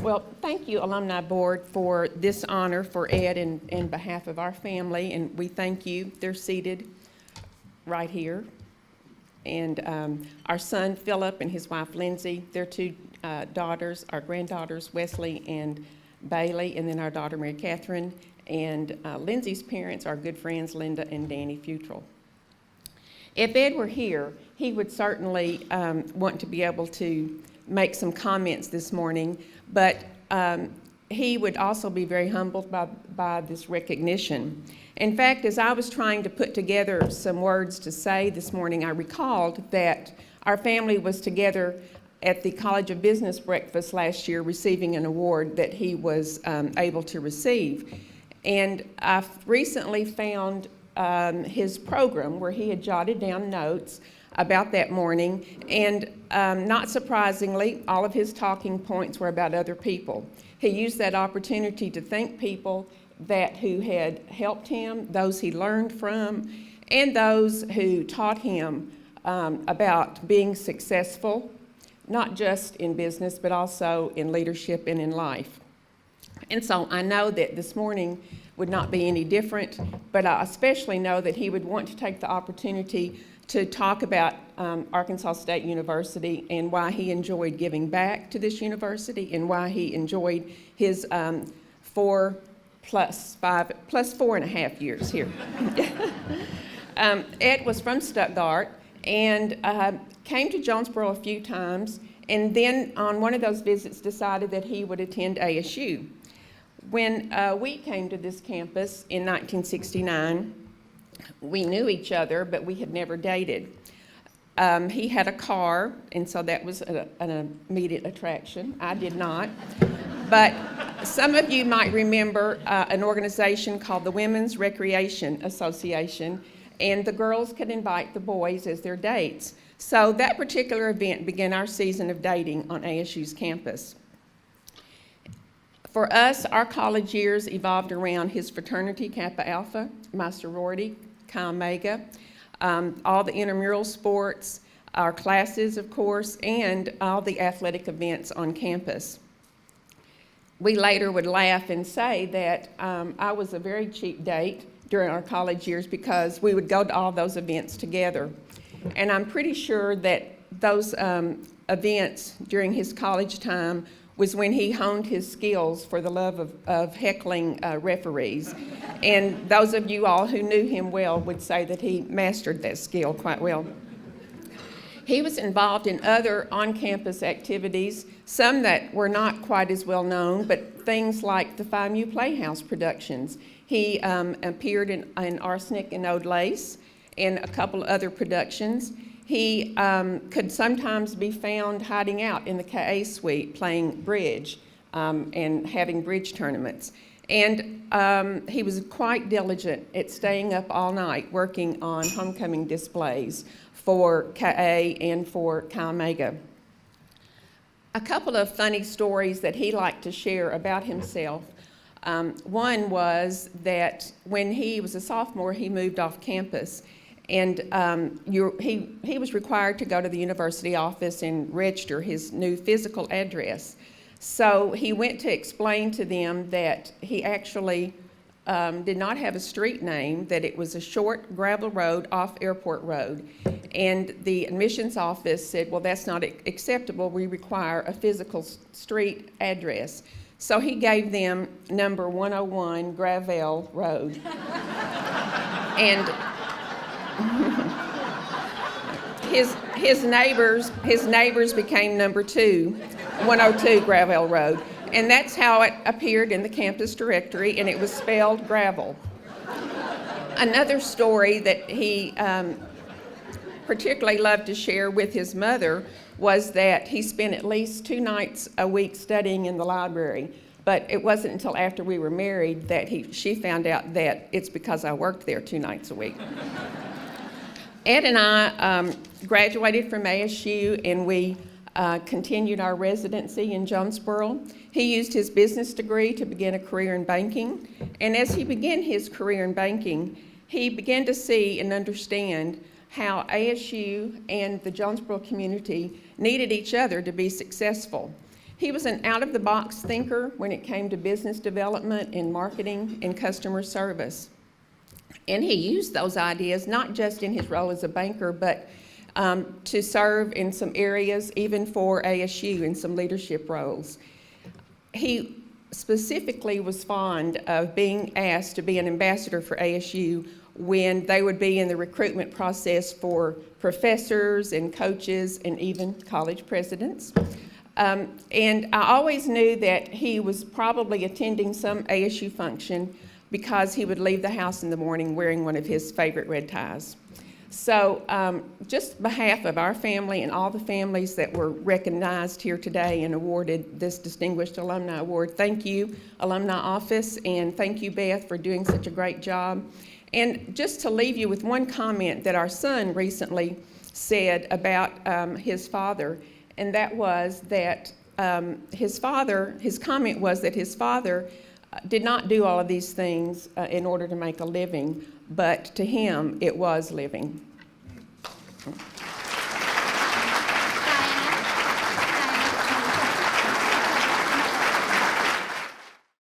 Well, thank you, Alumni Board, for this honor for Ed in behalf of our family, and we thank you. They're seated right here. And our son, Philip, and his wife, Lindsay, their two daughters, our granddaughters, Wesley and Bailey, and then our daughter, Mary Catherine, and Lindsay's parents, our good friends, Linda and Danny Futrell. If Ed were here, he would certainly want to be able to make some comments this morning, but he would also be very humbled by this recognition. In fact, as I was trying to put together some words to say this morning, I recalled that our family was together at the College of Business breakfast last year receiving an award that he was able to receive. And I recently found his program where he had jotted down notes about that morning, and not surprisingly, all of his talking points were about other people. He used that opportunity to thank people who had helped him, those he learned from, and those who taught him about being successful, not just in business, but also in leadership and in life. And so I know that this morning would not be any different, but I especially know that he would want to take the opportunity to talk about Arkansas State University and why he enjoyed giving back to this university and why he enjoyed his 4 plus 4.5 years here. Ed was from Stuttgart and came to Jonesboro a few times, and then on one of those visits decided that he would attend ASU. When we came to this campus in 1969, we knew each other, but we had never dated. He had a car, and so that was an immediate attraction. I did not. But some of you might remember an organization called the Women's Recreation Association, and the girls could invite the boys as their dates. So that particular event began our season of dating on ASU's campus. For us, our college years evolved around his fraternity, Kappa Alpha, my sorority, Chi Omega, all the intramural sports, our classes, of course, and all the athletic events on campus. We later would laugh and say that I was a very cheap date during our college years because we would go to all those events together. And I'm pretty sure that those events during his college time was when he honed his skills for the love of heckling referees. And those of you all who knew him well would say that he mastered that skill quite well. He was involved in other on-campus activities, some that were not quite as well known, but things like the Phi Mu Playhouse productions. He appeared in Arsenic and Old Lace and a couple other productions. He could sometimes be found hiding out in the KA suite playing bridge and having bridge tournaments. And he was quite diligent at staying up all night working on homecoming displays for KA and for Chi Omega. A couple of funny stories that he liked to share about himself. One was that when he was a sophomore, he moved off campus. And he was required to go to the university office and register his new physical address. So he went to explain to them that he actually did not have a street name, that it was a short gravel road off Airport Road. And the admissions office said, well, that's not acceptable. We require a physical street address. So he gave them number 101 Gravel Road. And his neighbors became number 2, 102 Gravel Road. And that's how it appeared in the campus directory, and it was spelled gravel. Another story that he particularly loved to share with his mother was that he spent at least 2 nights a week studying in the library. But it wasn't until after we were married that she found out that it's because I worked there 2 nights a week. Ed and I graduated from ASU, and we continued our residency in Jonesboro. He used his business degree to begin a career in banking, and as he began his career in banking, he began to see and understand how ASU and the Jonesboro community needed each other to be successful. He was an out-of-the-box thinker when it came to business development and marketing and customer service. And he used those ideas not just in his role as a banker, but to serve in some areas, even for ASU, in some leadership roles. He specifically was fond of being asked to be an ambassador for ASU when they would be in the recruitment process for professors and coaches and even college presidents. And I always knew that he was probably attending some ASU function because he would leave the house in the morning wearing one of his favorite red ties. So just on behalf of our family and all the families that were recognized here today and awarded this Distinguished Alumni Award, thank you, Alumni Office, and thank you, Beth, for doing such a great job. And just to leave you with one comment that our son recently said about his father, and that was that his comment was that his father did not do all of these things in order to make a living, but to him, it was living.